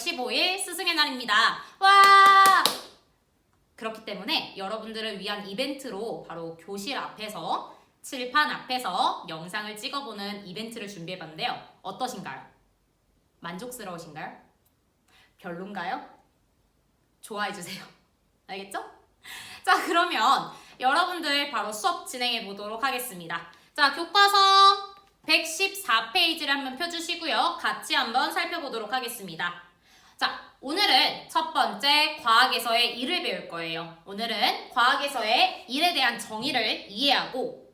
15일 스승의 날입니다. 와! 그렇기 때문에 여러분들을 위한 이벤트로 바로 교실 앞에서 칠판 앞에서 영상을 찍어보는 이벤트를 준비해봤는데요. 어떠신가요? 만족스러우신가요? 별론가요? 좋아해주세요. 알겠죠? 자, 그러면 여러분들 바로 수업 진행해보도록 하겠습니다. 자, 교과서 114페이지를 한번 펴주시고요. 같이 한번 살펴보도록 하겠습니다. 자, 오늘은 첫 번째 과학에서의 일을 배울 거예요. 오늘은 과학에서의 일에 대한 정의를 이해하고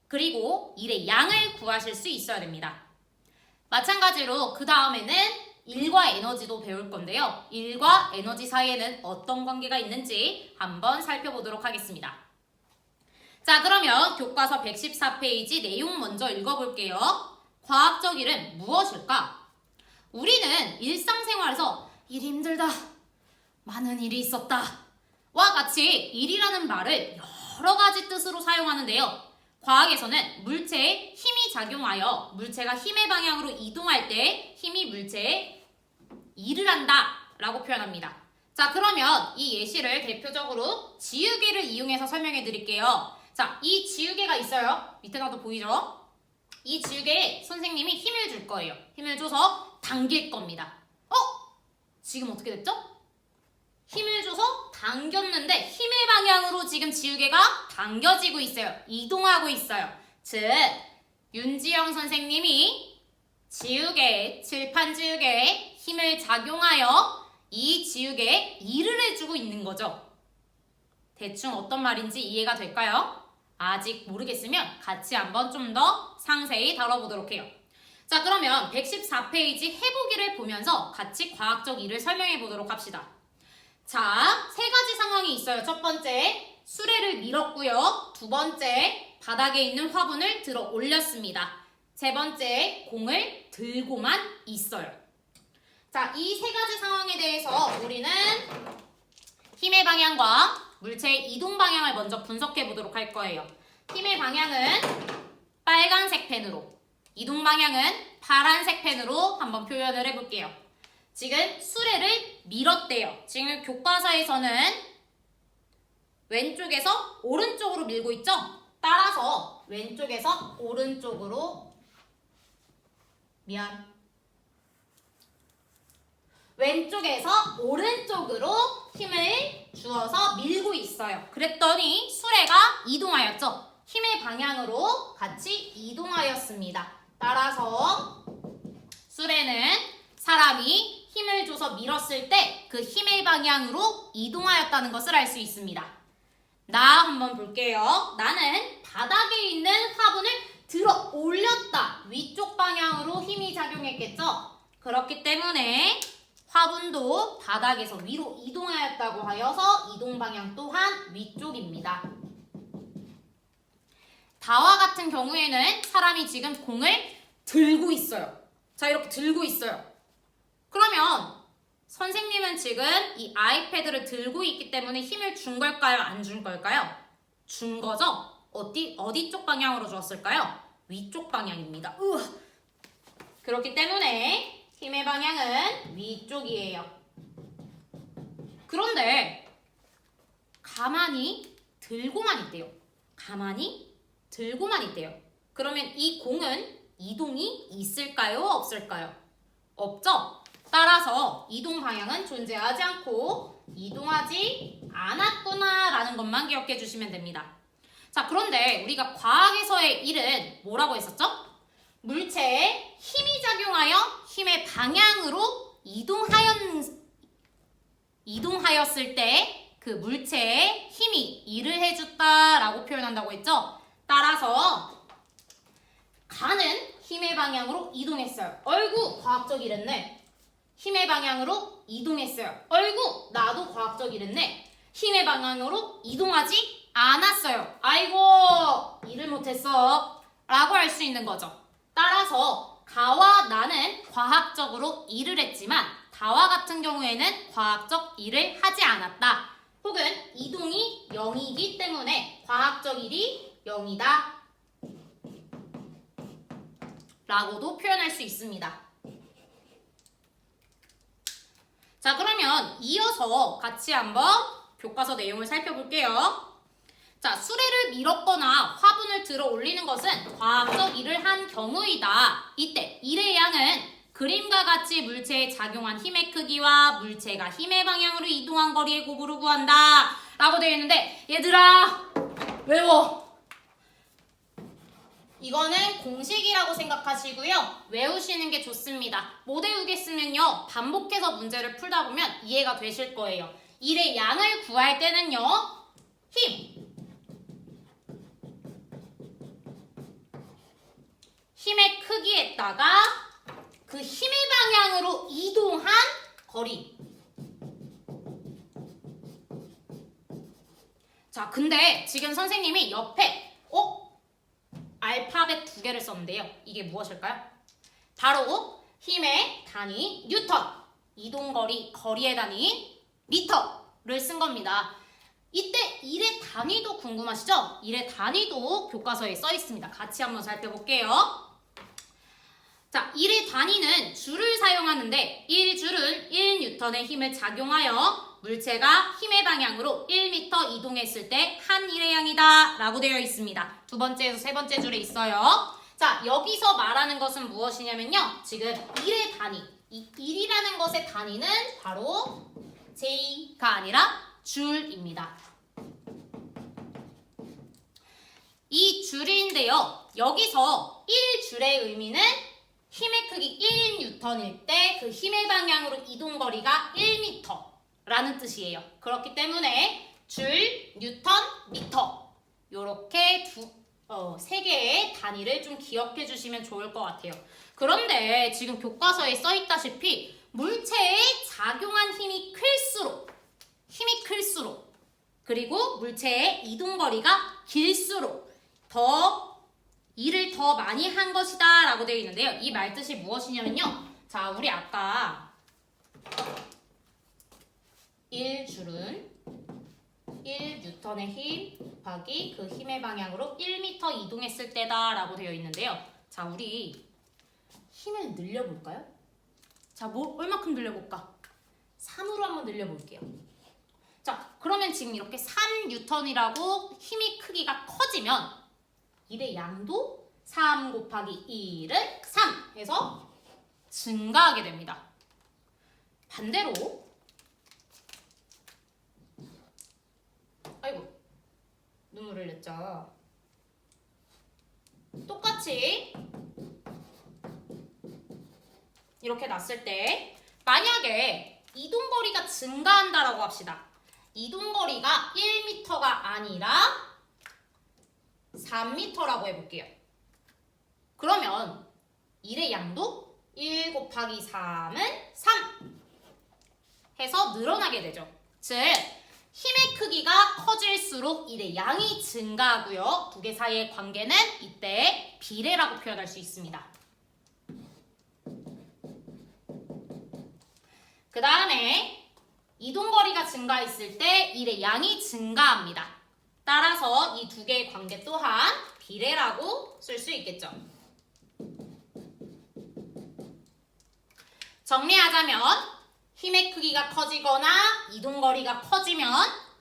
그리고 일의 양을 구하실 수 있어야 됩니다. 마찬가지로 그 다음에는 일과 에너지도 배울 건데요. 일과 에너지 사이에는 어떤 관계가 있는지 한번 살펴보도록 하겠습니다. 자, 그러면 교과서 114페이지 내용 먼저 읽어볼게요. 과학적 일은 무엇일까? 우리는 일상생활에서 일이 힘들다, 많은 일이 있었다 와 같이 일이라는 말을 여러 가지 뜻으로 사용하는데요. 과학에서는 물체에 힘이 작용하여 물체가 힘의 방향으로 이동할 때 힘이 물체에 일을 한다 라고 표현합니다. 자, 그러면 이 예시를 대표적으로 지우개를 이용해서 설명해 드릴게요. 자, 이 지우개가 있어요. 밑에 나도 보이죠? 이 지우개에 선생님이 힘을 줄 거예요. 힘을 줘서 당길 겁니다. 지금 어떻게 됐죠? 힘을 줘서 당겼는데 힘의 방향으로 지금 지우개가 당겨지고 있어요. 이동하고 있어요. 즉, 윤지영 선생님이 칠판 지우개에 힘을 작용하여 이 지우개에 일을 해주고 있는 거죠. 대충 어떤 말인지 이해가 될까요? 아직 모르겠으면 같이 한번 좀 더 상세히 다뤄보도록 해요. 자, 그러면 114페이지 해보기를 보면서 같이 과학적 일을 설명해 보도록 합시다. 자, 세 가지 상황이 있어요. 첫 번째, 수레를 밀었고요. 두 번째, 바닥에 있는 화분을 들어 올렸습니다. 세 번째, 공을 들고만 있어요. 자, 이 세 가지 상황에 대해서 우리는 힘의 방향과 물체의 이동 방향을 먼저 분석해 보도록 할 거예요. 힘의 방향은 빨간색 펜으로, 이동 방향은 파란색 펜으로 한번 표현을 해볼게요. 지금 수레를 밀었대요. 지금 교과서에서는 왼쪽에서 오른쪽으로 밀고 있죠? 따라서 왼쪽에서 오른쪽으로 왼쪽에서 오른쪽으로 힘을 주어서 밀고 있어요. 그랬더니 수레가 이동하였죠? 힘의 방향으로 같이 이동하였습니다. 따라서 수레는 사람이 힘을 줘서 밀었을 때 그 힘의 방향으로 이동하였다는 것을 알 수 있습니다. 나 한번 볼게요. 나는 바닥에 있는 화분을 들어 올렸다. 위쪽 방향으로 힘이 작용했겠죠? 그렇기 때문에 화분도 바닥에서 위로 이동하였다고 하여서 이동 방향 또한 위쪽입니다. 다와 같은 경우에는 사람이 지금 공을 들고 있어요. 자, 이렇게 들고 있어요. 그러면 선생님은 지금 이 아이패드를 들고 있기 때문에 힘을 준 걸까요? 안 준 걸까요? 준 거죠? 어디 쪽 방향으로 줬을까요? 위쪽 방향입니다. 그렇기 때문에 힘의 방향은 위쪽이에요. 그런데 가만히 들고만 있대요. 가만히 들고만 있대요. 그러면 이 공은 이동이 있을까요? 없을까요? 없죠? 따라서 이동 방향은 존재하지 않고 이동하지 않았구나 라는 것만 기억해 주시면 됩니다. 자, 그런데 우리가 과학에서의 일은 뭐라고 했었죠? 물체에 힘이 작용하여 힘의 방향으로 이동하였을 때 그 물체에 힘이 일을 해줬다라고 표현한다고 했죠? 따라서 가는 힘의 방향으로 이동했어요. 어이구, 과학적 일했네. 힘의 방향으로 이동했어요. 어이구, 나도 과학적 일했네. 힘의 방향으로 이동하지 않았어요. 아이고, 일을 못했어 라고 할 수 있는 거죠. 따라서 가와 나는 과학적으로 일을 했지만 다와 같은 경우에는 과학적 일을 하지 않았다. 혹은 이동이 0이기 때문에 과학적 일이 0이다 라고도 표현할 수 있습니다. 자, 그러면 이어서 같이 한번 교과서 내용을 살펴볼게요. 자, 수레를 밀었거나 화분을 들어 올리는 것은 과학적 일을 한 경우이다. 이때 일의 양은 그림과 같이 물체에 작용한 힘의 크기와 물체가 힘의 방향으로 이동한 거리의 곱으로 구한다. 라고 되어 있는데 얘들아 외워. 이거는 공식이라고 생각하시고요. 외우시는 게 좋습니다. 못 외우겠으면요. 반복해서 문제를 풀다 보면 이해가 되실 거예요. 일의 양을 구할 때는요. 힘의 크기에다가 그 힘의 방향으로 이동한 거리. 자, 근데 지금 선생님이 옆에 알파벳 2개를 썼는데요. 이게 무엇일까요? 바로 힘의 단위 뉴턴, 이동거리, 거리의 단위 미터를 쓴 겁니다. 이때 일의 단위도 궁금하시죠? 일의 단위도 교과서에 써 있습니다. 같이 한번 살펴볼게요. 자, 일의 단위는 줄을 사용하는데 1줄은 1뉴턴의 힘을 작용하여 물체가 힘의 방향으로 1m 이동했을 때 한 일의 양이다 라고 되어 있습니다. 두 번째에서 세 번째 줄에 있어요. 자, 여기서 말하는 것은 무엇이냐면요. 지금 일의 단위, 이 일이라는 것의 단위는 바로 J가 아니라 줄입니다. 이 줄인데요. 여기서 1줄의 의미는 힘의 크기 1뉴턴일 때 그 힘의 방향으로 이동거리가 1m라는 뜻이에요. 그렇기 때문에 줄, 뉴턴, 미터 요렇게 세 개의 단위를 좀 기억해 주시면 좋을 것 같아요. 그런데 지금 교과서에 써 있다시피 물체에 작용한 힘이 클수록 그리고 물체의 이동거리가 길수록 일을 더 많이 한 것이다 라고 되어 있는데요. 이 말뜻이 무엇이냐면요. 자, 우리 아까 1줄은 1뉴턴의 힘 곱하기 그 힘의 방향으로 1m 이동했을 때다 라고 되어 있는데요. 자, 우리 힘을 늘려볼까요? 자, 얼마큼 늘려볼까? 3으로 한번 늘려볼게요. 자, 그러면 지금 이렇게 3뉴턴이라고 힘의 크기가 커지면 일의 양도 3 곱하기 1은 3 해서 증가하게 됩니다. 반대로 아이고 눈물을 냈죠. 똑같이 이렇게 놨을 때 만약에 이동거리가 증가한다라고 합시다. 이동거리가 1m가 아니라 3m라고 해볼게요. 그러면 1의 양도 1 곱하기 3은 3 해서 늘어나게 되죠. 즉 힘의 크기가 커질수록 1의 양이 증가하고요. 두 개 사이의 관계는 이때 비례라고 표현할 수 있습니다. 그 다음에 이동거리가 증가했을 때 1의 양이 증가합니다. 따라서 이 두 개의 관계 또한 비례라고 쓸 수 있겠죠. 정리하자면 힘의 크기가 커지거나 이동거리가 커지면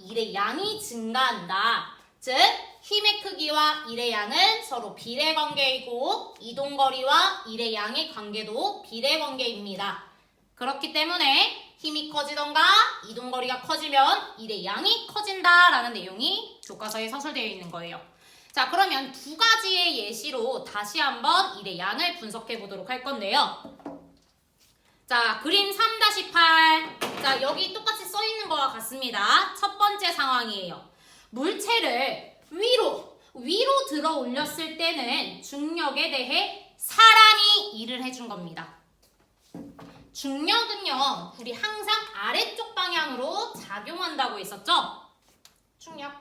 1의 양이 증가한다. 즉 힘의 크기와 1의 양은 서로 비례 관계이고 이동거리와 1의 양의 관계도 비례 관계입니다. 그렇기 때문에 힘이 커지던가 이동거리가 커지면 1의 양이 커진다라는 내용이 교과서에 서술되어 있는 거예요. 자, 그러면 두 가지의 예시로 다시 한번 1의 양을 분석해 보도록 할 건데요. 자, 그림 3-8. 자, 여기 똑같이 써 있는 거와 같습니다. 첫 번째 상황이에요. 물체를 위로 들어 올렸을 때는 중력에 대해 사람이 일을 해준 겁니다. 중력은요, 우리 항상 아래쪽 방향으로 작용한다고 했었죠? 중력.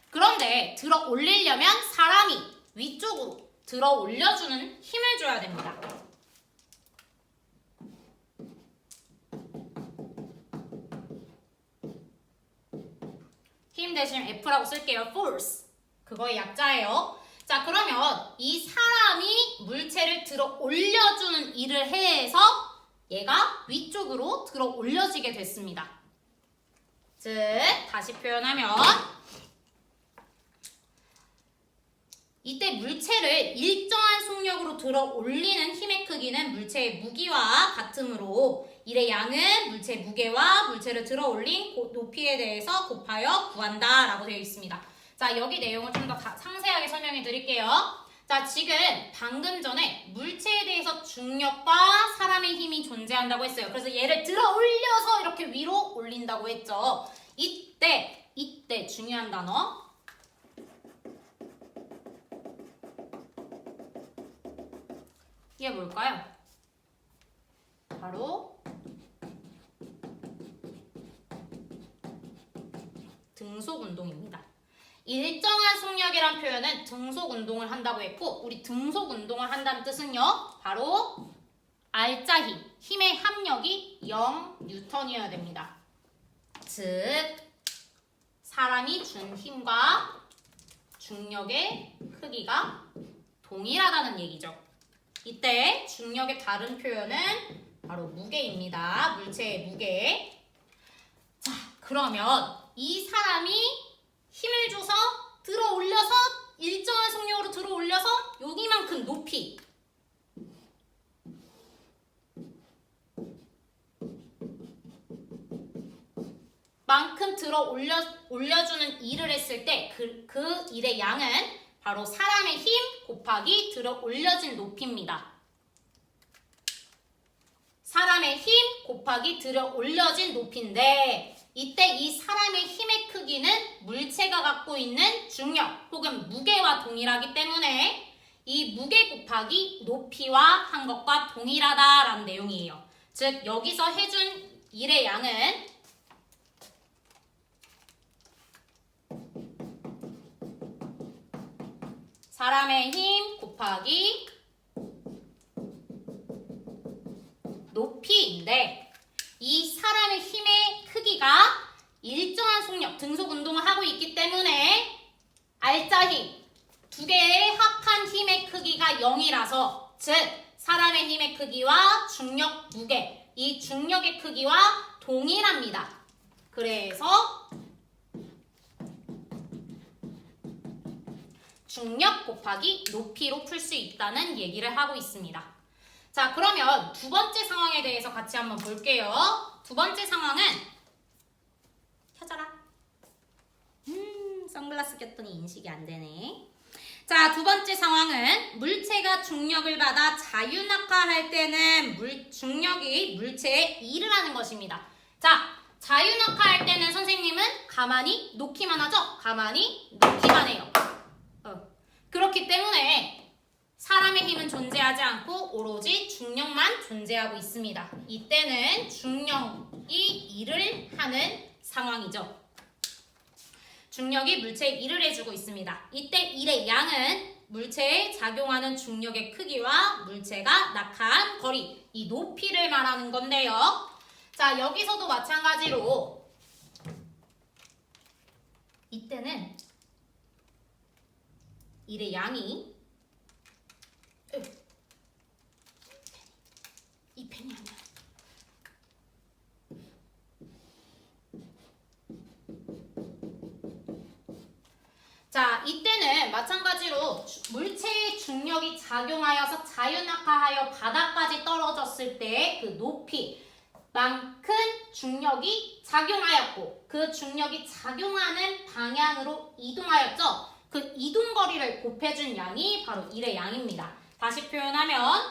그런데 들어 올리려면 사람이 위쪽으로 들어 올려주는 힘을 줘야 됩니다. 힘 대신 F라고 쓸게요. force. 그거의 약자예요. 자, 그러면 이 사람이 물체를 들어 올려주는 일을 해서 얘가 위쪽으로 들어 올려지게 됐습니다. 즉, 다시 표현하면 이때 물체를 일정한 속력으로 들어 올리는 힘의 크기는 물체의 무게와 같으므로 일의 양은 물체의 무게와 물체를 들어 올린 높이에 대해서 곱하여 구한다 라고 되어 있습니다. 자, 여기 내용을 좀 더 상세하게 설명해 드릴게요. 자, 지금 방금 전에 물체에 대해서 중력과 사람의 힘이 존재한다고 했어요. 그래서 얘를 들어 올려서 이렇게 위로 올린다고 했죠. 이때 중요한 단어. 이게 뭘까요? 바로 등속 운동입니다. 일정한 속력이란 표현은 등속 운동을 한다고 했고, 우리 등속 운동을 한다는 뜻은요, 바로 R자 힘의 합력이 0N이어야 됩니다. 즉, 사람이 준 힘과 중력의 크기가 동일하다는 얘기죠. 이때 중력의 다른 표현은 바로 무게입니다. 물체의 무게. 자, 그러면 이 사람이 힘을 줘서 들어 올려서 일정한 속력으로 들어 올려서 여기만큼 높이 만큼 들어 올려주는 일을 했을 때 그 일의 양은 바로 사람의 힘 곱하기 들어 올려진 높이입니다. 사람의 힘 곱하기 들어 올려진 높이인데 이때 이 사람의 힘의 크기는 물체가 갖고 있는 중력 혹은 무게와 동일하기 때문에 이 무게 곱하기 높이와 한 것과 동일하다라는 내용이에요. 즉 여기서 해준 일의 양은 사람의 힘 곱하기 높이인데 이 사람의 힘의 크기가 일정한 속력, 등속 운동을 하고 있기 때문에 R자 힘, 두 개의 합한 힘의 크기가 0이라서 즉 사람의 힘의 크기와 중력 무게, 이 중력의 크기와 동일합니다. 그래서 중력 곱하기 높이로 풀 수 있다는 얘기를 하고 있습니다. 자, 그러면 두 번째 상황에 대해서 같이 한번 볼게요. 두 번째 상황은 켜져라. 선글라스 꼈더니 인식이 안 되네. 자, 두 번째 상황은 물체가 중력을 받아 자유낙하할 때는 중력이 물체에 일을 하는 것입니다. 자, 자유낙하할 때는 선생님은 가만히 놓기만 하죠? 가만히 놓기만 해요. 그렇기 때문에 사람의 힘은 존재하지 않고 오로지 중력만 존재하고 있습니다. 이때는 중력이 일을 하는 상황이죠. 중력이 물체에 일을 해주고 있습니다. 이때 일의 양은 물체에 작용하는 중력의 크기와 물체가 낙하한 거리, 이 높이를 말하는 건데요. 자, 여기서도 마찬가지로 이때는 일의 양이 이 펜이 아니야. 자, 이때는 마찬가지로 물체의 중력이 작용하여서 자유낙하하여 바닥까지 떨어졌을 때 그 높이만큼 중력이 작용하였고 그 중력이 작용하는 방향으로 이동하였죠. 그 이동거리를 곱해준 양이 바로 일의 양입니다. 다시 표현하면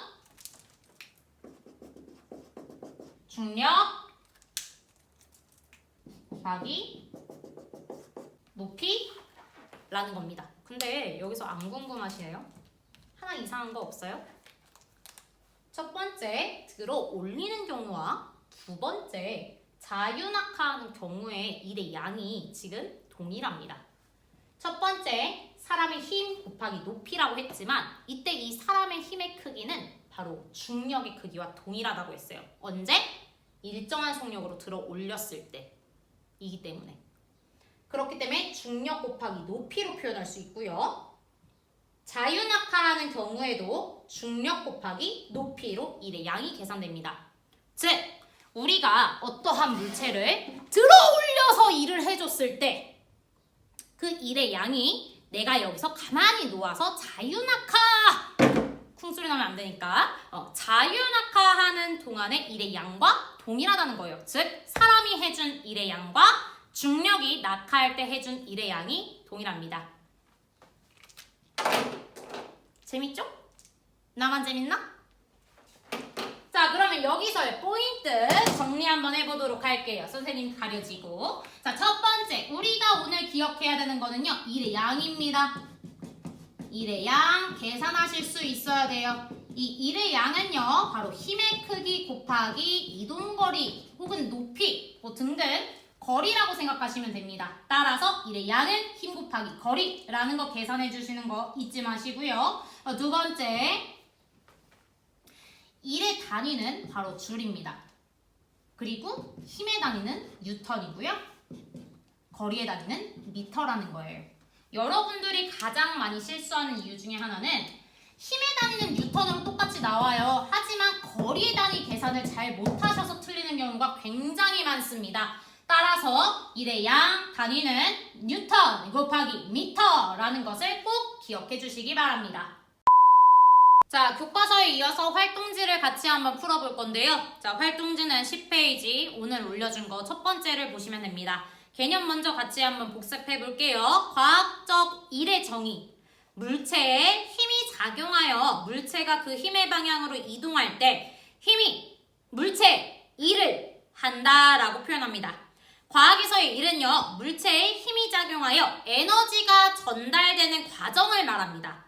중력 곱하기 높이라는 겁니다. 근데 여기서 안 궁금하시네요? 하나 이상한 거 없어요? 첫 번째 들어 올리는 경우와 두 번째 자유낙하하는 경우에 일의 양이 지금 동일합니다. 첫 번째 사람의 힘 곱하기 높이라고 했지만 이때 이 사람의 힘의 크기는 바로 중력의 크기와 동일하다고 했어요. 언제? 일정한 속력으로 들어 올렸을 때이기 때문에. 그렇기 때문에 중력 곱하기 높이로 표현할 수 있고요. 자유낙하하는 경우에도 중력 곱하기 높이로 일의 양이 계산됩니다. 즉 우리가 어떠한 물체를 들어 올려서 일을 해줬을 때 그 일의 양이 내가 여기서 가만히 놓아서 자유낙하 쿵소리 나면 안 되니까 자유낙하하는 동안의 일의 양과 동일하다는 거예요. 즉 사람이 해준 일의 양과 중력이 낙하할 때 해준 일의 양이 동일합니다. 재밌죠? 나만 재밌나? 자, 그러면 여기서의 포인트 정리 한번 해보도록 할게요. 선생님 가려지고. 자, 첫 번째 우리가 오늘 기억해야 되는 거는요. 일의 양입니다. 일의 양 계산하실 수 있어야 돼요. 이 일의 양은요. 바로 힘의 크기 곱하기 이동거리 혹은 높이 뭐 등등 거리라고 생각하시면 됩니다. 따라서 일의 양은 힘 곱하기 거리라는 거 계산해 주시는 거 잊지 마시고요. 두 번째 일의 단위는 바로 줄입니다. 그리고 힘의 단위는 뉴턴이고요. 거리의 단위는 미터라는 거예요. 여러분들이 가장 많이 실수하는 이유 중에 하나는 힘의 단위는 뉴턴으로 똑같이 나와요. 하지만 거리의 단위 계산을 잘 못하셔서 틀리는 경우가 굉장히 많습니다. 따라서 일의 양 단위는 뉴턴 곱하기 미터라는 것을 꼭 기억해 주시기 바랍니다. 자, 교과서에 이어서 활동지를 같이 한번 풀어볼 건데요. 자, 활동지는 10페이지 오늘 올려준 거 첫 번째를 보시면 됩니다. 개념 먼저 같이 한번 복습해 볼게요. 과학적 일의 정의. 물체에 힘이 작용하여 물체가 그 힘의 방향으로 이동할 때 힘이 물체 일을 한다라고 표현합니다. 과학에서의 일은요, 물체에 힘이 작용하여 에너지가 전달되는 과정을 말합니다.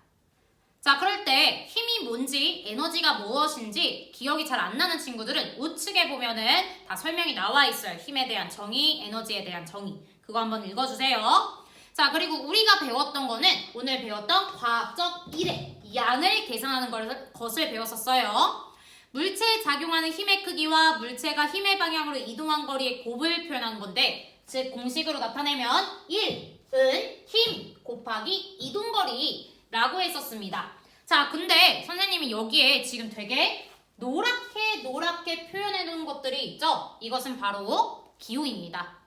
자, 그럴 때 힘이 뭔지 에너지가 무엇인지 기억이 잘 안 나는 친구들은 우측에 보면은 다 설명이 나와 있어요. 힘에 대한 정의, 에너지에 대한 정의. 그거 한번 읽어주세요. 자, 그리고 우리가 배웠던 거는 오늘 배웠던 과학적 일의 양을 계산하는 것을 배웠었어요. 물체에 작용하는 힘의 크기와 물체가 힘의 방향으로 이동한 거리의 곱을 표현하는 건데, 즉 공식으로 나타내면 1은 힘 곱하기 이동거리라고 했었습니다. 자, 근데 선생님이 여기에 지금 되게 노랗게 표현해 놓은 것들이 있죠? 이것은 바로 기호입니다.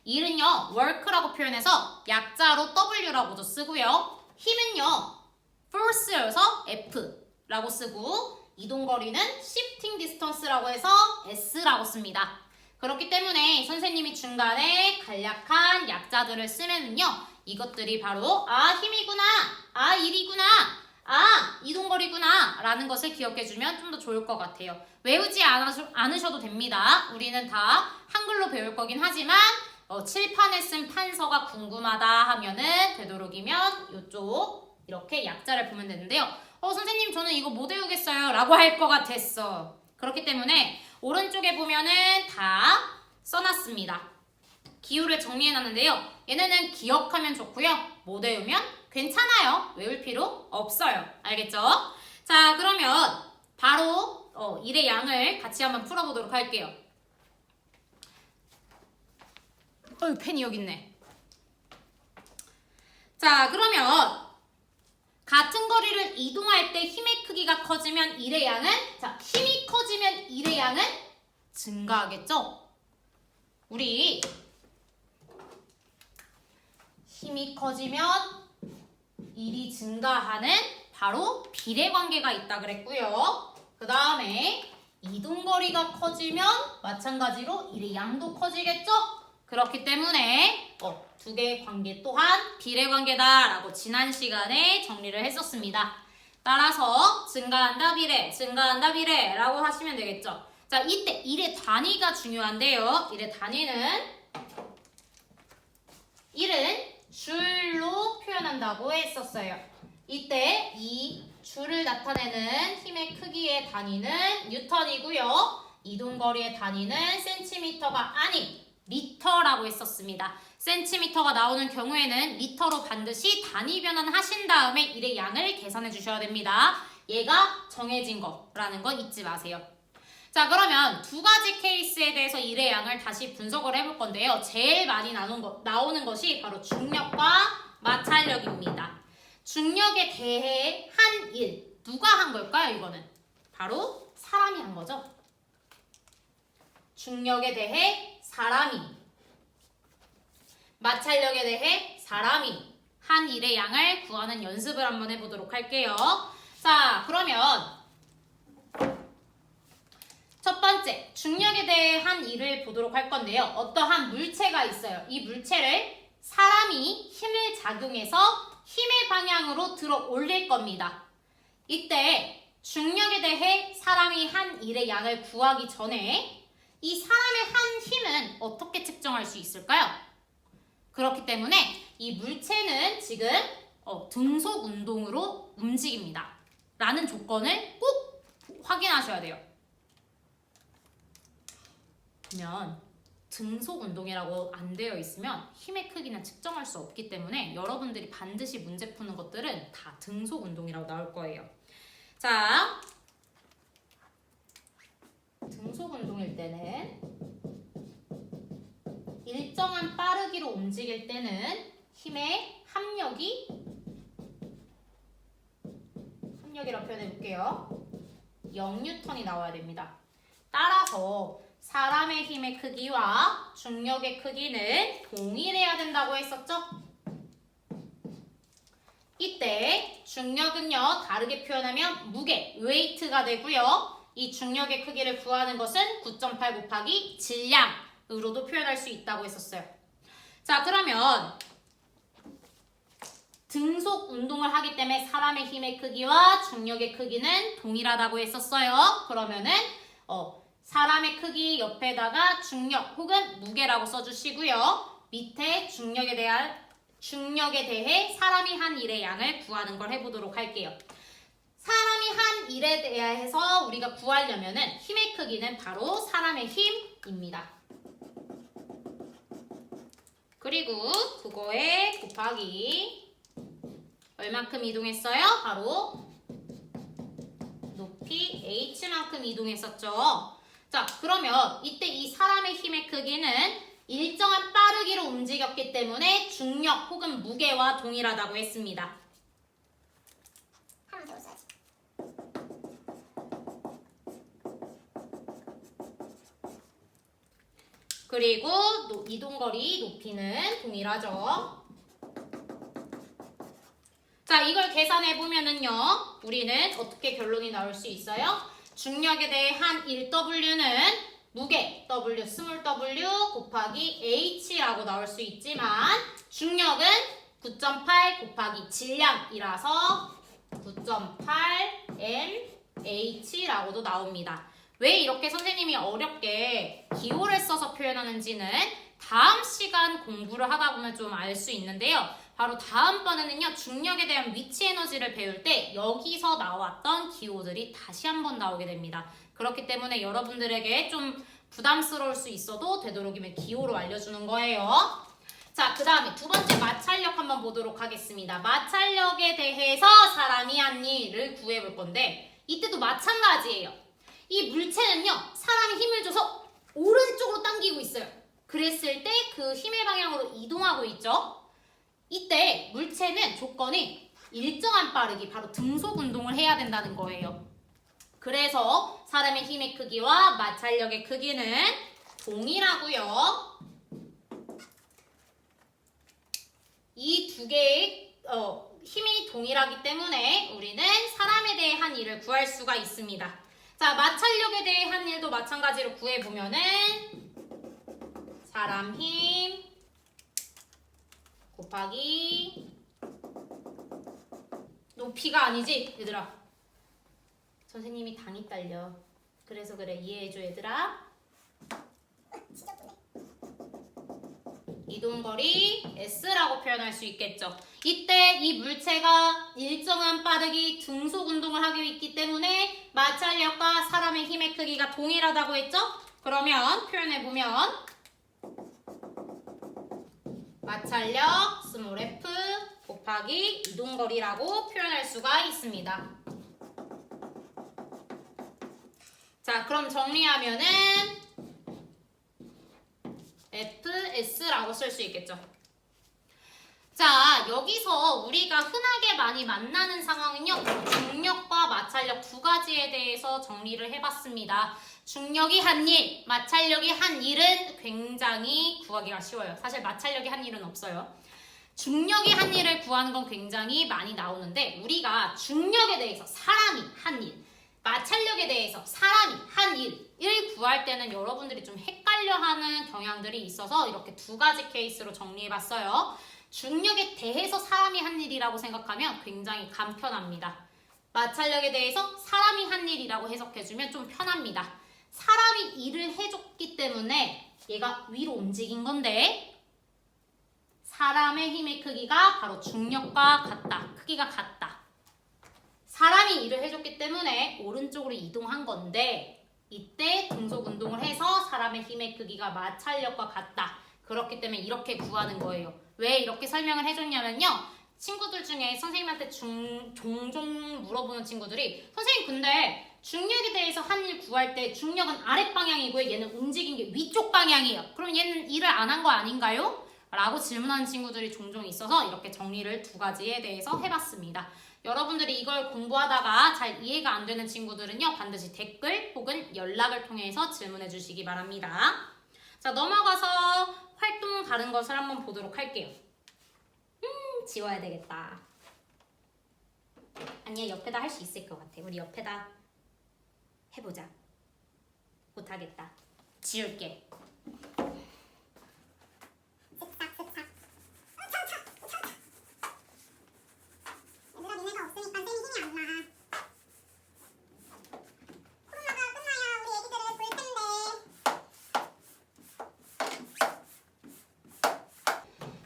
일은요, work라고 표현해서 약자로 W라고도 쓰고요. 힘은요, force여서 F라고 쓰고 이동거리는 shifting distance라고 해서 S라고 씁니다. 그렇기 때문에 선생님이 중간에 간략한 약자들을 쓰면은요, 이것들이 바로 힘이구나, 일이구나, 이동거리구나 라는 것을 기억해주면 좀 더 좋을 것 같아요. 외우지 않으셔도 됩니다. 우리는 다 한글로 배울 거긴 하지만 칠판에 쓴 판서가 궁금하다 하면은 되도록이면 이쪽 이렇게 약자를 보면 되는데요. 선생님 저는 이거 못 외우겠어요 라고 할 것 같았어. 그렇기 때문에 오른쪽에 보면은 다 써놨습니다. 기호를 정리해놨는데요. 얘네는 기억하면 좋고요. 못 외우면 괜찮아요. 외울 필요 없어요. 알겠죠? 자, 그러면 바로 일의 양을 같이 한번 풀어보도록 할게요. 펜이 여기 있네. 자, 그러면 같은 거리를 이동할 때 힘의 크기가 커지면 일의 양은, 자, 힘이 커지면 일의 양은 증가하겠죠? 우리 힘이 커지면 일이 증가하는 바로 비례관계가 있다 그랬고요. 그 다음에 이동거리가 커지면 마찬가지로 일의 양도 커지겠죠? 그렇기 때문에 두 개의 관계 또한 비례관계다라고 지난 시간에 정리를 했었습니다. 따라서 증가한다 비례라고 하시면 되겠죠. 자, 이때 일의 단위가 중요한데요. 일의 단위는 일은 줄로 표현한다고 했었어요. 이때 이 줄을 나타내는 힘의 크기의 단위는 뉴턴이고요. 이동거리의 단위는 센티미터가 아닌 미터라고 했었습니다. 센티미터가 나오는 경우에는 미터로 반드시 단위 변환하신 다음에 일의 양을 계산해 주셔야 됩니다. 얘가 정해진 거라는 거 잊지 마세요. 자, 그러면 두 가지 케이스에 대해서 일의 양을 다시 분석을 해볼 건데요. 제일 많이 나오는 것이 바로 중력과 마찰력입니다. 중력에 대해 한 일, 누가 한 걸까요, 이거는? 바로 사람이 한 거죠. 중력에 대해 사람이, 마찰력에 대해 사람이 한 일의 양을 구하는 연습을 한번 해보도록 할게요. 자, 그러면 첫 번째, 중력에 대한 일을 보도록 할 건데요. 어떠한 물체가 있어요. 이 물체를 사람이 힘을 작용해서 힘의 방향으로 들어 올릴 겁니다. 이때 중력에 대해 사람이 한 일의 양을 구하기 전에 이 사람의 한 힘은 어떻게 측정할 수 있을까요? 그렇기 때문에 이 물체는 지금 등속 운동으로 움직입니다. 라는 조건을 꼭 확인하셔야 돼요. 그러면 등속 운동이라고 안 되어 있으면 힘의 크기는 측정할 수 없기 때문에 여러분들이 반드시 문제 푸는 것들은 다 등속 운동이라고 나올 거예요. 자, 등속 운동일 때는 일정한 빠르기로 움직일 때는 힘의 합력이라고 표현해 볼게요. 0N이 나와야 됩니다. 따라서 사람의 힘의 크기와 중력의 크기는 동일해야 된다고 했었죠? 이때 중력은요, 다르게 표현하면 무게, 웨이트가 되고요. 이 중력의 크기를 구하는 것은 9.8 곱하기 질량으로도 표현할 수 있다고 했었어요. 자, 그러면 등속 운동을 하기 때문에 사람의 힘의 크기와 중력의 크기는 동일하다고 했었어요. 그러면은 사람의 크기 옆에다가 중력 혹은 무게라고 써주시고요. 밑에 중력에 대해 사람이 한 일의 양을 구하는 걸 해보도록 할게요. 사람이 한 일에 대해서 우리가 구하려면은 힘의 크기는 바로 사람의 힘입니다. 그리고 그거에 곱하기 얼만큼 이동했어요? 바로 높이 h만큼 이동했었죠. 자, 그러면 이때 이 사람의 힘의 크기는 일정한 빠르기로 움직였기 때문에 중력 혹은 무게와 동일하다고 했습니다. 하나 더 써야지. 그리고 이동거리 높이는 동일하죠. 자, 이걸 계산해 보면은요, 우리는 어떻게 결론이 나올 수 있어요? 중력에 대한 1W는 무게 W, 스몰 w 곱하기 h라고 나올 수 있지만 중력은 9.8 곱하기 질량이라서 9.8 mh라고도 나옵니다. 왜 이렇게 선생님이 어렵게 기호를 써서 표현하는지는 다음 시간 공부를 하다 보면 좀 알 수 있는데요. 바로 다음번에는요, 중력에 대한 위치 에너지를 배울 때 여기서 나왔던 기호들이 다시 한번 나오게 됩니다. 그렇기 때문에 여러분들에게 좀 부담스러울 수 있어도 되도록이면 기호로 알려주는 거예요. 자, 그 다음에 두 번째 마찰력 한번 보도록 하겠습니다. 마찰력에 대해서 사람이 한 일을 구해볼 건데 이때도 마찬가지예요. 이 물체는요, 사람이 힘을 줘서 오른쪽으로 당기고 있어요. 그랬을 때 그 힘의 방향으로 이동하고 있죠. 이때 물체는 조건이 일정한 빠르기, 바로 등속 운동을 해야 된다는 거예요. 그래서 사람의 힘의 크기와 마찰력의 크기는 동일하고요. 이 두 개의 힘이 동일하기 때문에 우리는 사람에 대한 일을 구할 수가 있습니다. 자, 마찰력에 대한 일도 마찬가지로 구해보면은 사람 힘 곱하기 높이가 아니지 얘들아. 선생님이 당이 딸려. 그래서 그래, 이해해줘 얘들아. 이동거리 S라고 표현할 수 있겠죠. 이때 이 물체가 일정한 빠르기 등속 운동을 하고 있기 때문에 마찰력과 사람의 힘의 크기가 동일하다고 했죠? 그러면 표현해보면 마찰력 스몰 f 곱하기 이동거리라고 표현할 수가 있습니다. 자, 그럼 정리하면은 FS라고 쓸 수 있겠죠. 자, 여기서 우리가 흔하게 많이 만나는 상황은요, 중력과 마찰력 두 가지에 대해서 정리를 해봤습니다. 중력이 한 일, 마찰력이 한 일은 굉장히 구하기가 쉬워요. 사실 마찰력이 한 일은 없어요. 중력이 한 일을 구하는 건 굉장히 많이 나오는데 우리가 중력에 대해서 사람이 한 일, 마찰력에 대해서 사람이 한 일을 구할 때는 여러분들이 좀 헷갈려하는 경향들이 있어서 이렇게 두 가지 케이스로 정리해봤어요. 중력에 대해서 사람이 한 일이라고 생각하면 굉장히 간편합니다. 마찰력에 대해서 사람이 한 일이라고 해석해주면 좀 편합니다. 사람이 일을 해줬기 때문에 얘가 위로 움직인 건데 사람의 힘의 크기가 바로 중력과 같다. 크기가 같다. 사람이 일을 해줬기 때문에 오른쪽으로 이동한 건데 이때 등속 운동을 해서 사람의 힘의 크기가 마찰력과 같다. 그렇기 때문에 이렇게 구하는 거예요. 왜 이렇게 설명을 해줬냐면요. 친구들 중에 선생님한테 종종 물어보는 친구들이 선생님 근데 중력에 대해서 한 일 구할 때 중력은 아랫방향이고요. 얘는 움직인 게 위쪽 방향이에요. 그럼 얘는 일을 안 한 거 아닌가요? 라고 질문하는 친구들이 종종 있어서 이렇게 정리를 두 가지에 대해서 해봤습니다. 여러분들이 이걸 공부하다가 잘 이해가 안 되는 친구들은요. 반드시 댓글 혹은 연락을 통해서 질문해 주시기 바랍니다. 자, 넘어가서 활동 다른 것을 한번 보도록 할게요. 지워야 되겠다. 아니야, 옆에다 할 수 있을 것 같아. 우리 옆에다 해보자. 못하겠다. 지울게. 얘들아 니네가 없으니까 쌤이 힘이 안 나. 코로나가 끝나야 우리 애기들을 볼 텐데.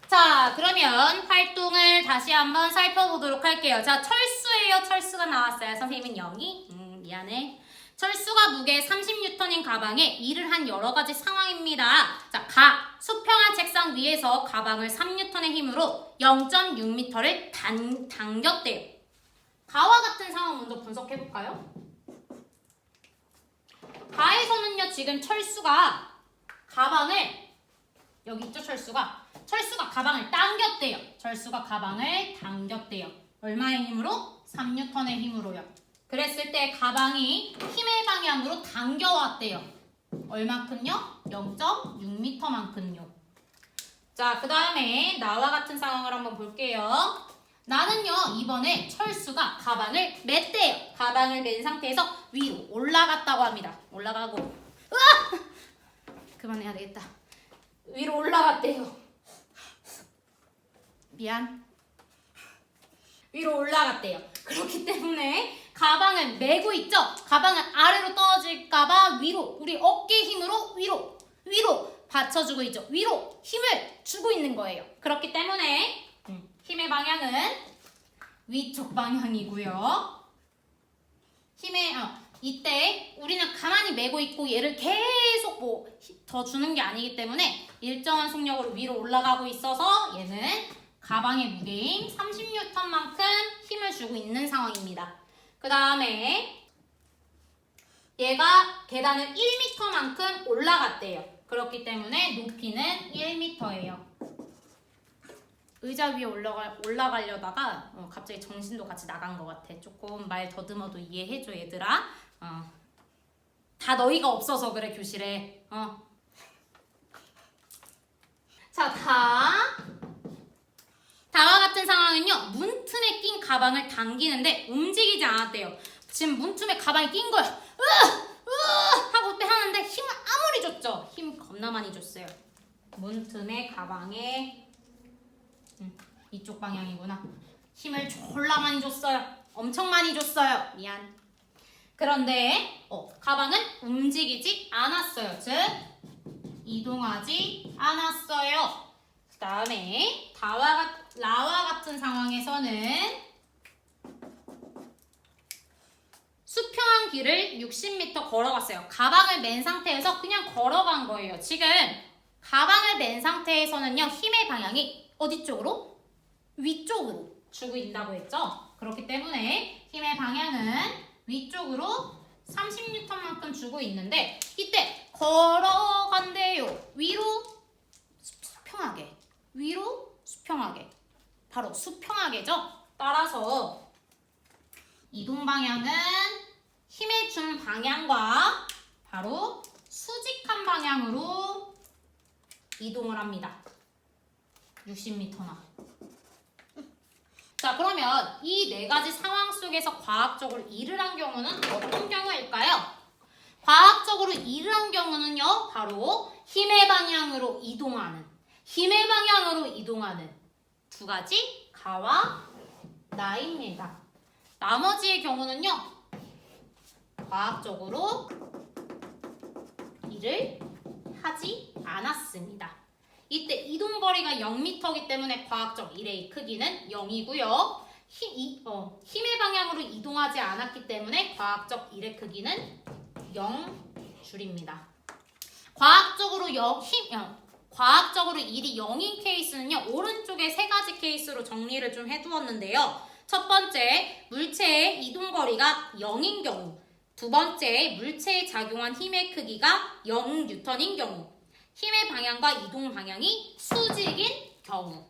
자, 그러면 활동을 다시 한번 살펴보도록 할게요. 자, 철수예요. 철수가 나왔어요. 선생님은 0이? 미안해. 철수가 무게 30N인 가방에 일을 한 여러 가지 상황입니다. 자, 수평한 책상 위에서 가방을 3N의 힘으로 0.6m를 당겼대요. 가와 같은 상황 먼저 분석해볼까요? 가에서는요, 지금 철수가 가방을, 여기 있죠, 철수가 가방을 당겼대요. 철수가 가방을 당겼대요. 얼마의 힘으로? 3N의 힘으로요. 그랬을 때 가방이 힘의 방향으로 당겨왔대요. 얼마큼요? 0.6m만큼요. 자, 그 다음에 나와 같은 상황을 한번 볼게요. 나는요, 이번에 철수가 가방을 맸대요. 가방을 맨 상태에서 위로 올라갔다고 합니다. 올라가고. 으아! 그만해야 되겠다. 위로 올라갔대요. 미안. 위로 올라갔대요. 그렇기 때문에 가방을 메고 있죠? 가방은 아래로 떨어질까봐 위로, 우리 어깨 힘으로 위로 받쳐주고 있죠. 위로 힘을 주고 있는 거예요. 그렇기 때문에 힘의 방향은 위쪽 방향이고요. 이때 우리는 가만히 메고 있고 얘를 계속 더 주는 게 아니기 때문에 일정한 속력으로 위로 올라가고 있어서 얘는 가방의 무게인 30N만큼 힘을 주고 있는 상황입니다. 그 다음에 얘가 계단을 1m만큼 올라갔대요. 그렇기 때문에 높이는 1m예요. 의자 위에 올라가려다가 갑자기 정신도 같이 나간 것 같아. 조금 말 더듬어도 이해해줘 얘들아. 다 너희가 없어서 그래 교실에. 자, 다와 같은 상황은요. 문틈에 낀 가방을 당기는데 움직이지 않았대요. 지금 문틈에 가방이 낀 거야. 하고 하는데 힘을 아무리 줬죠. 힘 겁나 많이 줬어요. 문틈에 가방에 이쪽 방향이구나. 힘을 졸라 많이 줬어요. 엄청 많이 줬어요. 미안. 그런데 가방은 움직이지 않았어요. 즉 이동하지 않았어요. 그 다음에 라와 같은 상황에서는 수평한 길을 60m 걸어갔어요. 가방을 맨 상태에서 그냥 걸어간 거예요. 지금 가방을 맨 상태에서는요. 힘의 방향이 어디 쪽으로? 위쪽으로 주고 있다고 했죠. 그렇기 때문에 힘의 방향은 위쪽으로 30N만큼 주고 있는데 이때 걸어간대요. 위로 수평하게. 위로 수평하게. 바로 수평하게죠. 따라서 이동 방향은 힘을 준 방향과 바로 수직한 방향으로 이동을 합니다. 60m나. 자, 그러면 이 네 가지 상황 속에서 과학적으로 일을 한 경우는 어떤 경우일까요? 과학적으로 일을 한 경우는요, 바로 힘의 방향으로 이동하는 두 가지 가와 나입니다. 나머지의 경우는요, 과학적으로 일을 하지 않았습니다. 이때 이동거리가 0m이기 때문에 과학적 일의 크기는 0이고요. 힘의 방향으로 이동하지 않았기 때문에 과학적 일의 크기는 0줄입니다. 과학적으로 일이 0인 케이스는요, 오른쪽에 세 가지 케이스로 정리를 좀 해두었는데요. 첫 번째, 물체의 이동거리가 0인 경우. 두 번째, 물체에 작용한 힘의 크기가 0N인 경우. 힘의 방향과 이동 방향이 수직인 경우.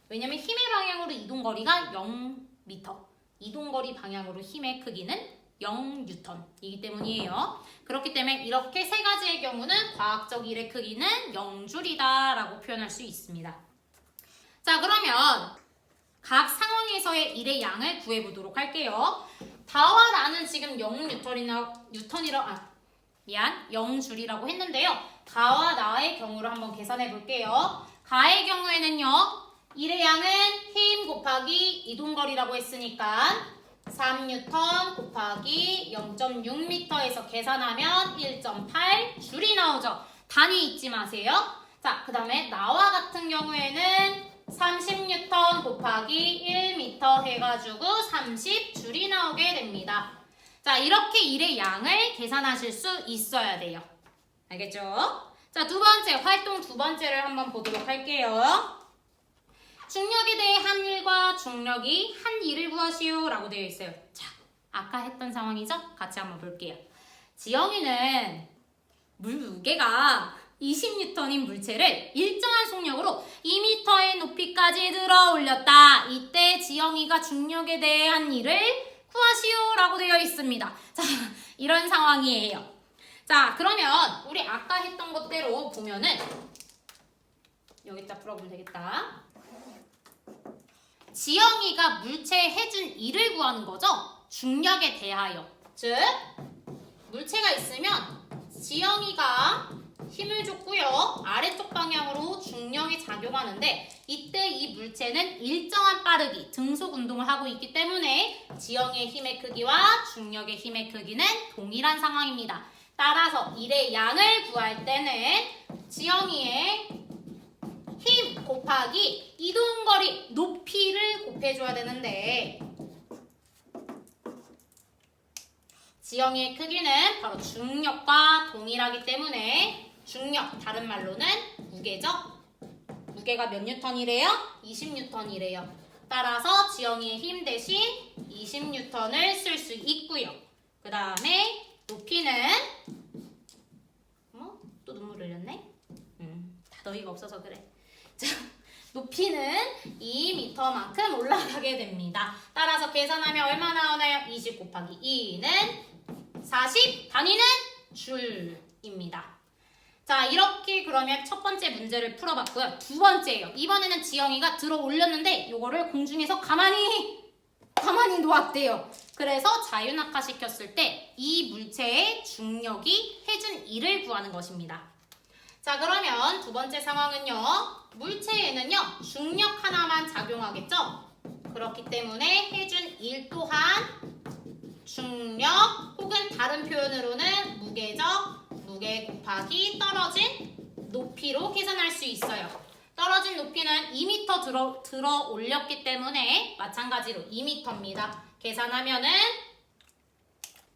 왜냐면 힘의 방향으로 이동거리가 0m, 이동거리 방향으로 힘의 크기는 0N이기 때문이에요. 그렇기 때문에 이렇게 세 가지의 경우는 과학적 일의 크기는 0줄이다 라고 표현할 수 있습니다. 자, 그러면 각 상황에서의 일의 양을 구해보도록 할게요. 다와 나는 지금 0줄이라고 했는데요. 가와 나의 경우를 한번 계산해 볼게요. 가의 경우에는요, 일의 양은 힘 곱하기 이동거리라고 했으니까 3N 곱하기 0.6m에서 계산하면 1.8줄이 나오죠. 단위 잊지 마세요. 자, 그 다음에 나와 같은 경우에는 30N 곱하기 1m 해가지고 30줄이 나오게 됩니다. 자, 이렇게 일의 양을 계산하실 수 있어야 돼요. 알겠죠? 자, 두 번째, 활동 두 번째를 한번 보도록 할게요. 중력에 대해 한 일과 중력이 한 일을 구하시오 라고 되어 있어요. 자, 아까 했던 상황이죠? 같이 한번 볼게요. 지영이는 물 무게가 20N인 물체를 일정한 속력으로 2m의 높이까지 들어 올렸다. 이때 지영이가 중력에 대해 한 일을 구하시오 라고 되어 있습니다. 자, 이런 상황이에요. 자, 그러면 우리 아까 했던 것대로 보면은 여기다 풀어보면 되겠다. 지영이가 물체에 해준 일을 구하는 거죠. 중력에 대하여. 즉, 물체가 있으면 지영이가 힘을 줬고요. 아래쪽 방향으로 중력이 작용하는데 이때 이 물체는 일정한 빠르기, 등속 운동을 하고 있기 때문에 지영이의 힘의 크기와 중력의 힘의 크기는 동일한 상황입니다. 따라서 일의 양을 구할 때는 지영이의 힘 곱하기 이동거리, 높이를 곱해줘야 되는데 지영이의 크기는 바로 중력과 동일하기 때문에 중력, 다른 말로는 무게죠. 무게가 몇 뉴턴이래요? 20뉴턴이래요. 따라서 지영이의 힘 대신 20뉴턴을 쓸 수 있고요. 그 다음에 높이는 또 눈물 흘렸네? 다 너희가 없어서 그래. 자, 높이는 2m만큼 올라가게 됩니다. 따라서 계산하면 얼마 나오나요? 20 곱하기 2는 40, 단위는 줄입니다. 자, 이렇게 그러면 첫 번째 문제를 풀어봤고요. 두 번째예요. 이번에는 지영이가 들어 올렸는데 이거를 공중에서 가만히 놓았대요. 그래서 자유낙하 시켰을 때 이 물체의 중력이 해준 일을 구하는 것입니다. 자, 그러면 두 번째 상황은요. 물체에는요, 중력 하나만 작용하겠죠? 그렇기 때문에 해준 일 또한 중력 혹은 다른 표현으로는 무게죠. 무게 곱하기 떨어진 높이로 계산할 수 있어요. 떨어진 높이는 2m 들어 올렸기 때문에 마찬가지로 2m입니다. 계산하면은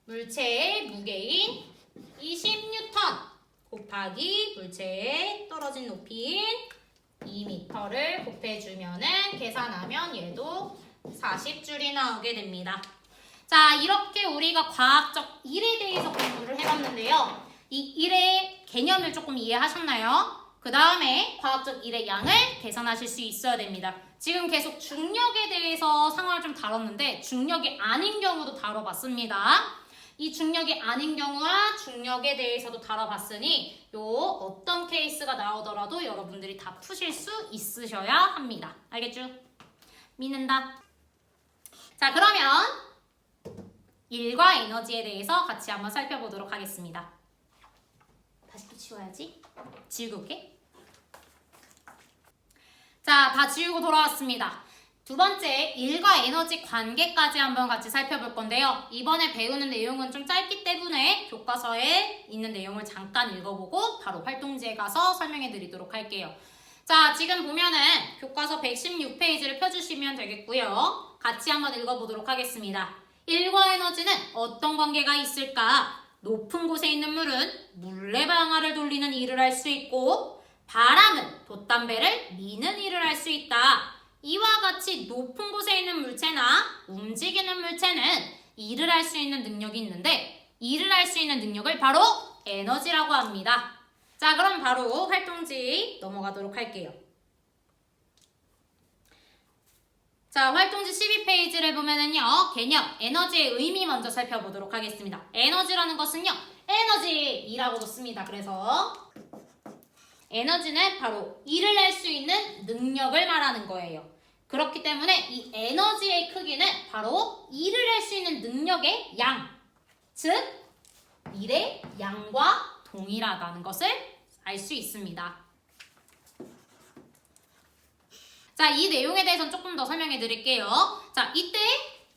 물체의 무게인 20N 곱하기 물체의 떨어진 높이인 2m를 곱해주면은 계산하면 얘도 40줄이 나오게 됩니다. 자, 이렇게 우리가 과학적 일에 대해서 공부를 해봤는데요. 이 일의 개념을 조금 이해하셨나요? 그 다음에 과학적 일의 양을 계산하실 수 있어야 됩니다. 지금 계속 중력에 대해서 상황을 좀 다뤘는데 중력이 아닌 경우도 다뤄봤습니다. 이 중력이 아닌 경우와 중력에 대해서도 다뤄봤으니 요 어떤 케이스가 나오더라도 여러분들이 다 푸실 수 있으셔야 합니다. 알겠죠? 믿는다. 자, 그러면 일과 에너지에 대해서 같이 한번 살펴보도록 하겠습니다. 다시 또 지워야지. 지우고 올게. 자, 다 지우고 돌아왔습니다. 두 번째, 일과 에너지 관계까지 한번 같이 살펴볼 건데요. 이번에 배우는 내용은 좀 짧기 때문에 교과서에 있는 내용을 잠깐 읽어보고 바로 활동지에 가서 설명해 드리도록 할게요. 자, 지금 보면은 교과서 116페이지를 펴주시면 되겠고요. 같이 한번 읽어보도록 하겠습니다. 일과 에너지는 어떤 관계가 있을까? 높은 곳에 있는 물은 물레방아를 돌리는 일을 할 수 있고 바람은 돛담배를 미는 일을 할 수 있다. 이와 같이 높은 곳에 있는 물체나 움직이는 물체는 일을 할 수 있는 능력이 있는데 일을 할 수 있는 능력을 바로 에너지라고 합니다. 자, 그럼 바로 활동지 넘어가도록 할게요. 자, 활동지 12페이지를 보면은요, 개념, 에너지의 의미 먼저 살펴보도록 하겠습니다. 에너지라는 것은요, 에너지이라고도 씁니다. 그래서 에너지는 바로 일을 할 수 있는 능력을 말하는 거예요. 그렇기 때문에 이 에너지의 크기는 바로 일을 할 수 있는 능력의 양, 즉 일의 양과 동일하다는 것을 알 수 있습니다. 자, 이 내용에 대해서는 조금 더 설명해 드릴게요. 자, 이때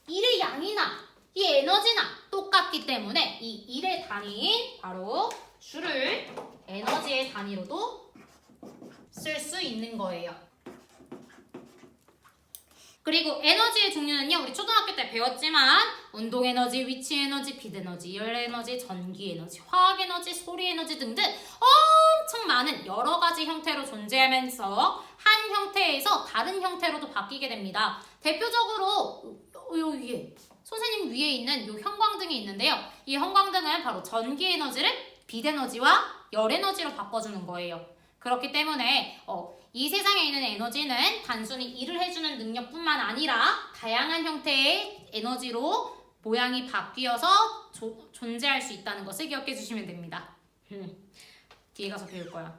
일의 양이나 이 에너지나 똑같기 때문에 이 일의 단위인 바로 줄을 에너지의 단위로도 쓸 수 있는 거예요. 그리고 에너지의 종류는요, 우리 초등학교 때 배웠지만 운동에너지, 위치에너지, 빛에너지, 열에너지, 전기에너지, 화학에너지, 소리에너지 등등 엄청 많은 여러 가지 형태로 존재하면서 한 형태에서 다른 형태로도 바뀌게 됩니다. 대표적으로 요 위에 선생님 위에 있는 요 형광등이 있는데요. 이 형광등은 바로 전기에너지를 빛에너지와 열에너지로 바꿔주는 거예요. 그렇기 때문에 이 세상에 있는 에너지는 단순히 일을 해주는 능력뿐만 아니라 다양한 형태의 에너지로 모양이 바뀌어서 존재할 수 있다는 것을 기억해 주시면 됩니다. 뒤에 가서 배울 거야.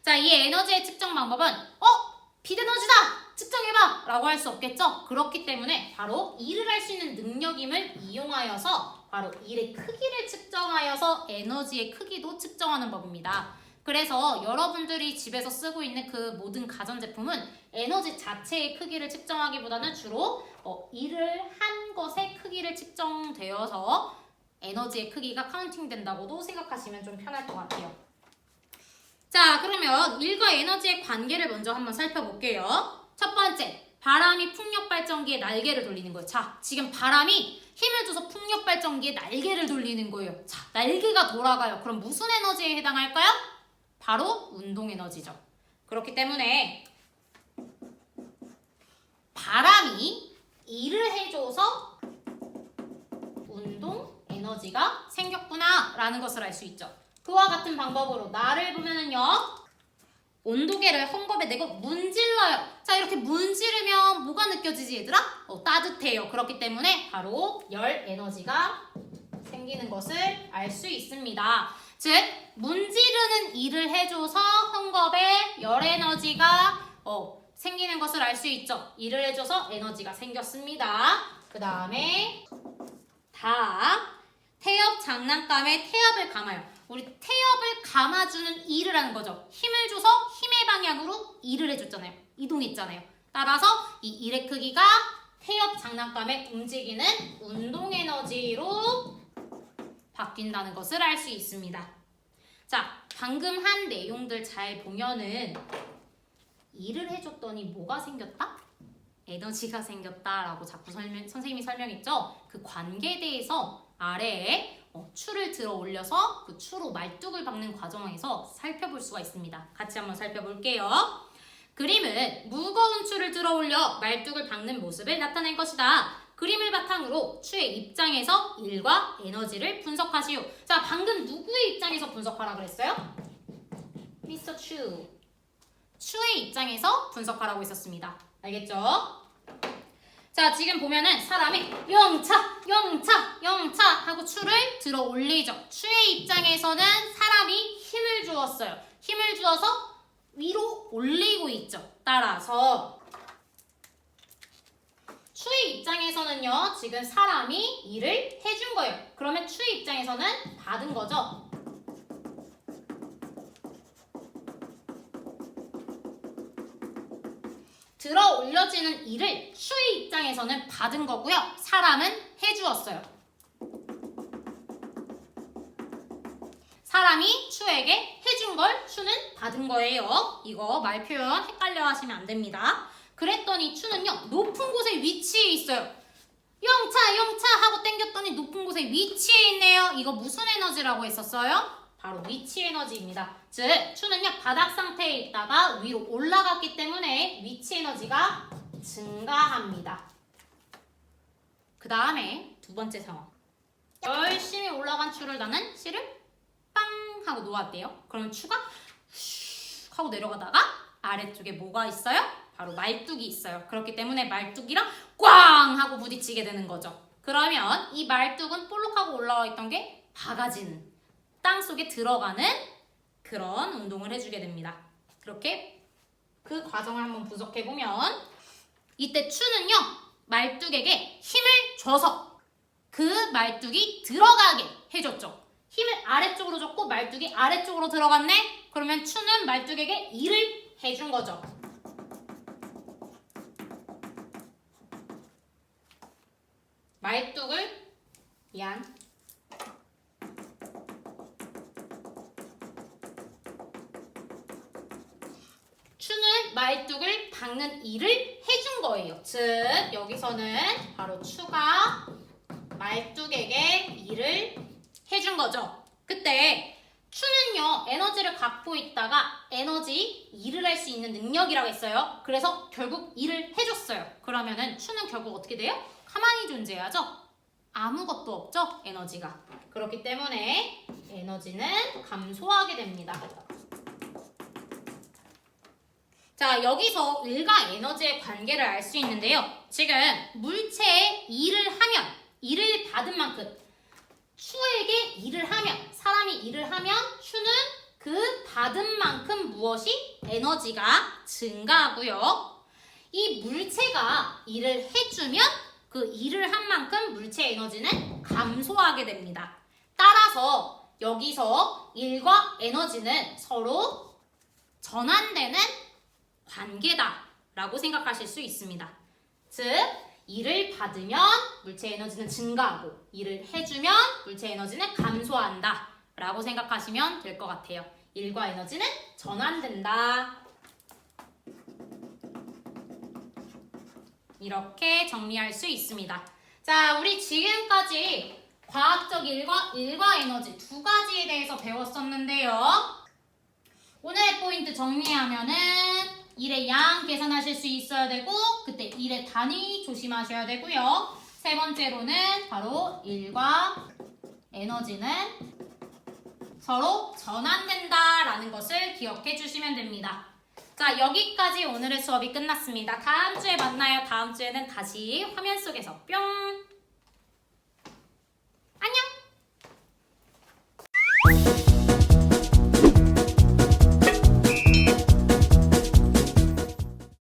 자, 이 에너지의 측정 방법은 빛에너지다! 측정해봐! 라고 할 수 없겠죠? 그렇기 때문에 바로 일을 할 수 있는 능력임을 이용하여서 바로 일의 크기를 측정하여서 에너지의 크기도 측정하는 법입니다. 그래서 여러분들이 집에서 쓰고 있는 그 모든 가전제품은 에너지 자체의 크기를 측정하기보다는 주로 일을 한 것의 크기를 측정되어서 에너지의 크기가 카운팅된다고도 생각하시면 좀 편할 것 같아요. 자, 그러면 일과 에너지의 관계를 먼저 한번 살펴볼게요. 첫 번째, 바람이 풍력발전기에 날개를 돌리는 거예요. 자, 지금 바람이 힘을 줘서 풍력발전기에 날개를 돌리는 거예요. 자, 날개가 돌아가요. 그럼 무슨 에너지에 해당할까요? 바로 운동에너지죠. 그렇기 때문에 바람이 일을 해줘서 운동에너지가 생겼구나 라는 것을 알 수 있죠. 그와 같은 방법으로 나를 보면은요, 온도계를 헝겊에 내고 문질러요. 자, 이렇게 문지르면 뭐가 느껴지지 얘들아? 따뜻해요. 그렇기 때문에 바로 열 에너지가 생기는 것을 알 수 있습니다. 즉, 문지르는 일을 해줘서 헝겊에 열 에너지가 생기는 것을 알 수 있죠. 일을 해줘서 에너지가 생겼습니다. 그 다음에 태엽 장난감에 태엽을 감아요. 우리 태엽을 감아주는 일을 하는 거죠. 힘을 줘서 힘의 방향으로 일을 해줬잖아요. 이동했잖아요. 따라서 이 일의 크기가 태엽 장난감에 움직이는 운동에너지로 바뀐다는 것을 알 수 있습니다. 자, 방금 한 내용들 잘 보면은 일을 해줬더니 뭐가 생겼다? 에너지가 생겼다라고 자꾸 선생님이 설명했죠? 그 관계에 대해서 아래에 추를 들어 올려서 그 추로 말뚝을 박는 과정에서 살펴볼 수가 있습니다. 같이 한번 살펴볼게요. 그림은 무거운 추를 들어 올려 말뚝을 박는 모습을 나타낸 것이다. 그림을 바탕으로 추의 입장에서 일과 에너지를 분석하시오. 자, 방금 누구의 입장에서 분석하라 그랬어요? 미스터 추. 추의 입장에서 분석하라고 했었습니다. 알겠죠? 자, 지금 보면은 사람이 영차, 영차, 영차 하고 추를 들어 올리죠. 추의 입장에서는 사람이 힘을 주었어요. 힘을 주어서 위로 올리고 있죠. 따라서 추의 입장에서는요, 지금 사람이 일을 해준 거예요. 그러면 추의 입장에서는 받은 거죠. 들어 올려지는 일을 추의 입장에서는 받은 거고요. 사람은 해주었어요. 사람이 추에게 해준 걸 추는 받은 거예요. 이거 말 표현 헷갈려 하시면 안 됩니다. 그랬더니 추는요, 높은 곳에 위치해 있어요. 영차, 영차 하고 땡겼더니 높은 곳에 위치해 있네요. 이거 무슨 에너지라고 했었어요? 바로 위치 에너지입니다. 즉, 추는요, 바닥 상태에 있다가 위로 올라갔기 때문에 위치 에너지가 증가합니다. 그 다음에 두 번째 상황. 열심히 올라간 추를 나는 씨를 빵 하고 놓았대요. 그러면 추가 슉 하고 내려가다가 아래쪽에 뭐가 있어요? 바로 말뚝이 있어요. 그렇기 때문에 말뚝이랑 꽝 하고 부딪히게 되는 거죠. 그러면 이 말뚝은 볼록하고 올라와 있던 게 박아지는, 땅속에 들어가는 그런 운동을 해주게 됩니다. 그렇게 그 과정을 한번 분석해보면 이때 추는요, 말뚝에게 힘을 줘서 그 말뚝이 들어가게 해줬죠. 힘을 아래쪽으로 줬고 말뚝이 아래쪽으로 들어갔네? 그러면 추는 말뚝에게 일을 해준 거죠. 말뚝을 추는 말뚝을 박는 일을 해준 거예요. 즉, 여기서는 바로 추가 말뚝에게 일을 해준 거죠. 그때 추는요, 에너지를 갖고 있다가 에너지 일을 할 수 있는 능력이라고 했어요. 그래서 결국 일을 해줬어요. 그러면은 추는 결국 어떻게 돼요? 가만히 존재하죠? 아무것도 없죠? 에너지가. 그렇기 때문에 에너지는 감소하게 됩니다. 자, 여기서 일과 에너지의 관계를 알 수 있는데요. 지금 물체에 일을 하면, 일을 받은 만큼 추에게 일을 하면, 사람이 일을 하면 추는 그 받은 만큼 무엇이? 에너지가 증가하고요. 이 물체가 일을 해주면 그 일을 한 만큼 물체 에너지는 감소하게 됩니다. 따라서 여기서 일과 에너지는 서로 전환되는 관계다라고 생각하실 수 있습니다. 즉, 일을 받으면 물체 에너지는 증가하고 일을 해주면 물체 에너지는 감소한다 라고 생각하시면 될 것 같아요. 일과 에너지는 전환된다. 이렇게 정리할 수 있습니다. 자, 우리 지금까지 과학적 일과 에너지 두 가지에 대해서 배웠었는데요. 오늘의 포인트 정리하면은 일의 양 계산하실 수 있어야 되고, 그때 일의 단위 조심하셔야 되고요. 세 번째로는 바로 일과 에너지는 서로 전환된다라는 것을 기억해 주시면 됩니다. 자, 여기까지 오늘의 수업이 끝났습니다. 다음 주에 만나요. 다음 주에는 다시 화면 속에서 뿅!